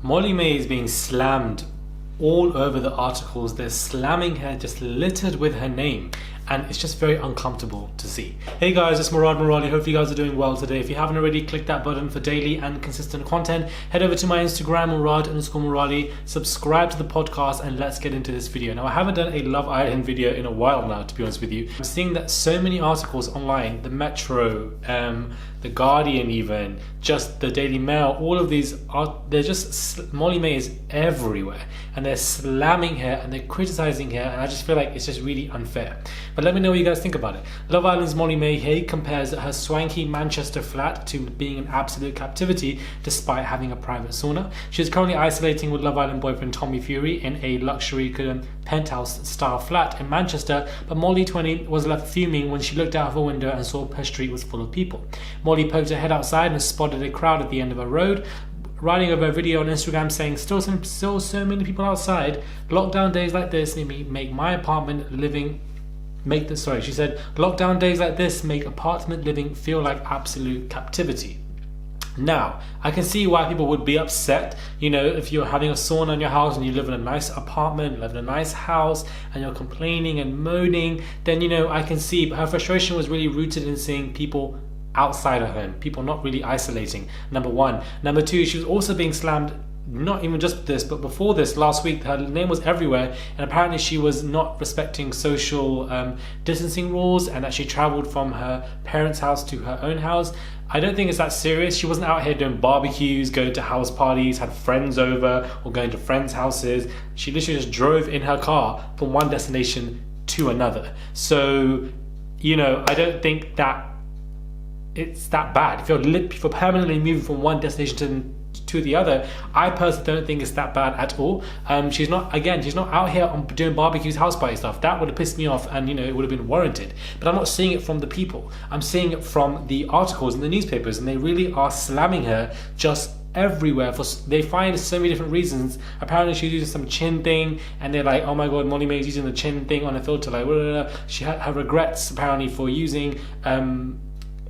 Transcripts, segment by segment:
Molly-Mae is being slammed all over the articles. They're slamming her, just littered with her name, and it's just very uncomfortable to see. Hey guys, it's Murad Murali. Hope you guys are doing well today. If you haven't already, click that button for daily and consistent content. Head over to my Instagram, Murad_Murali, subscribe to the podcast, and let's get into this video. Now, I haven't done a Love Island video in a while now, to be honest with you. I'm seeing that so many articles online, the Metro, the Guardian even, just the Daily Mail, all of these are, they're just, Molly-Mae is everywhere, and they're slamming her and they're criticizing her, and I just feel like it's just really unfair. But let me know what you guys think about it. Love Island's Molly-Mae here compares her swanky Manchester flat to being in absolute captivity despite having a private sauna. She is currently isolating with Love Island boyfriend Tommy Fury in a luxury penthouse style flat in Manchester, but Molly 20 was left fuming when she looked out of her window and saw her street was full of people. Molly poked her head outside and spotted a crowd at the end of a road, writing over a video on Instagram saying, still so many people outside. Lockdown days like this make my apartment living she said, lockdown days like this make apartment living feel like absolute captivity. Now, I can see why people would be upset. You know, if you're having a sauna in your house and you live in a nice apartment, live in a nice house, and you're complaining and moaning, then, you know, I can see. But her frustration was really rooted in seeing people outside her home, people not really isolating, number one. Number two, she was also being slammed, not even just this, but before this, last week, her name was everywhere, and apparently she was not respecting social distancing rules, and that she traveled from her parents' house to her own house. I don't think it's that serious. She wasn't out here doing barbecues, going to house parties, had friends over, or going to friends' houses. She literally just drove in her car from one destination to another. So, you know, I don't think that it's that bad. If you're permanently moving from one destination to the other, I personally don't think it's that bad at all. She's not out here on doing barbecues, house party stuff. That would have pissed me off, and, you know, it would have been warranted. But I'm not seeing it from the people. I'm seeing it from the articles in the newspapers, and they really are slamming her just everywhere. They find so many different reasons. Apparently she's using some chin thing, and they're like, oh my god, Molly-Mae is using the chin thing on a filter, like blah, blah, blah. She had her regrets apparently for using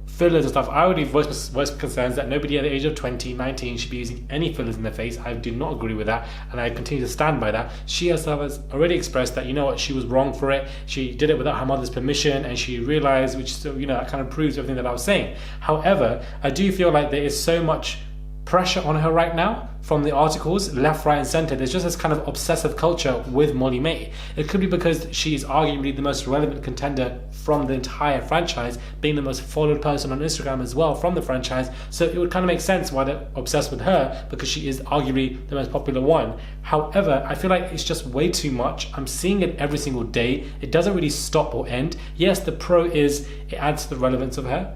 fillers and stuff. I already voiced concerns that nobody at the age of 20, 19 should be using any fillers in their face. I do not agree with that, and I continue to stand by that. She herself has already expressed that, you know what, she was wrong for it. She did it without her mother's permission, and she realized, which, you know, that kind of proves everything that I was saying. However, I do feel like there is so much pressure on her right now from the articles, left, right, and center. There's just this kind of obsessive culture with Molly-Mae. It could be because she is arguably the most relevant contender from the entire franchise, being the most followed person on Instagram as well from the franchise. So it would kind of make sense why they're obsessed with her, because she is arguably the most popular one. However, I feel like it's just way too much. I'm seeing it every single day. It doesn't really stop or end. Yes, the pro is it adds to the relevance of her.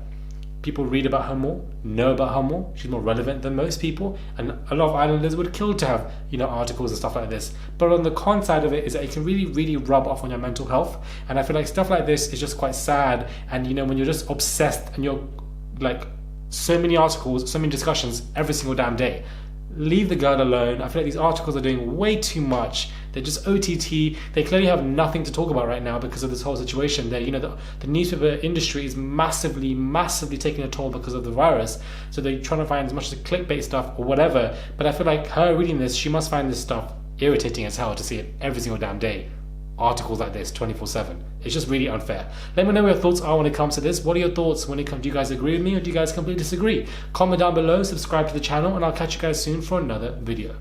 People read about her more, know about her more. She's more relevant than most people, and a lot of islanders would kill to have, you know, articles and stuff like this. But on the con side of it is that it can really, really rub off on your mental health, and I feel like stuff like this is just quite sad. And, you know, when you're just obsessed and you're like so many articles, so many discussions every single damn day, leave the girl alone. I feel like these articles are doing way too much. They're just OTT. They clearly have nothing to talk about right now because of this whole situation. They, you know, the newspaper industry is massively taking a toll because of the virus. So they're trying to find as much of the clickbait stuff or whatever. But I feel like her reading this, she must find this stuff irritating as hell to see it every single damn day. Articles like this 24/7. It's just really unfair. Let me know what your thoughts are when it comes to this. What are your thoughts when it comes? Do you guys agree with me, or do you guys completely disagree? Comment down below, subscribe to the channel, and I'll catch you guys soon for another video.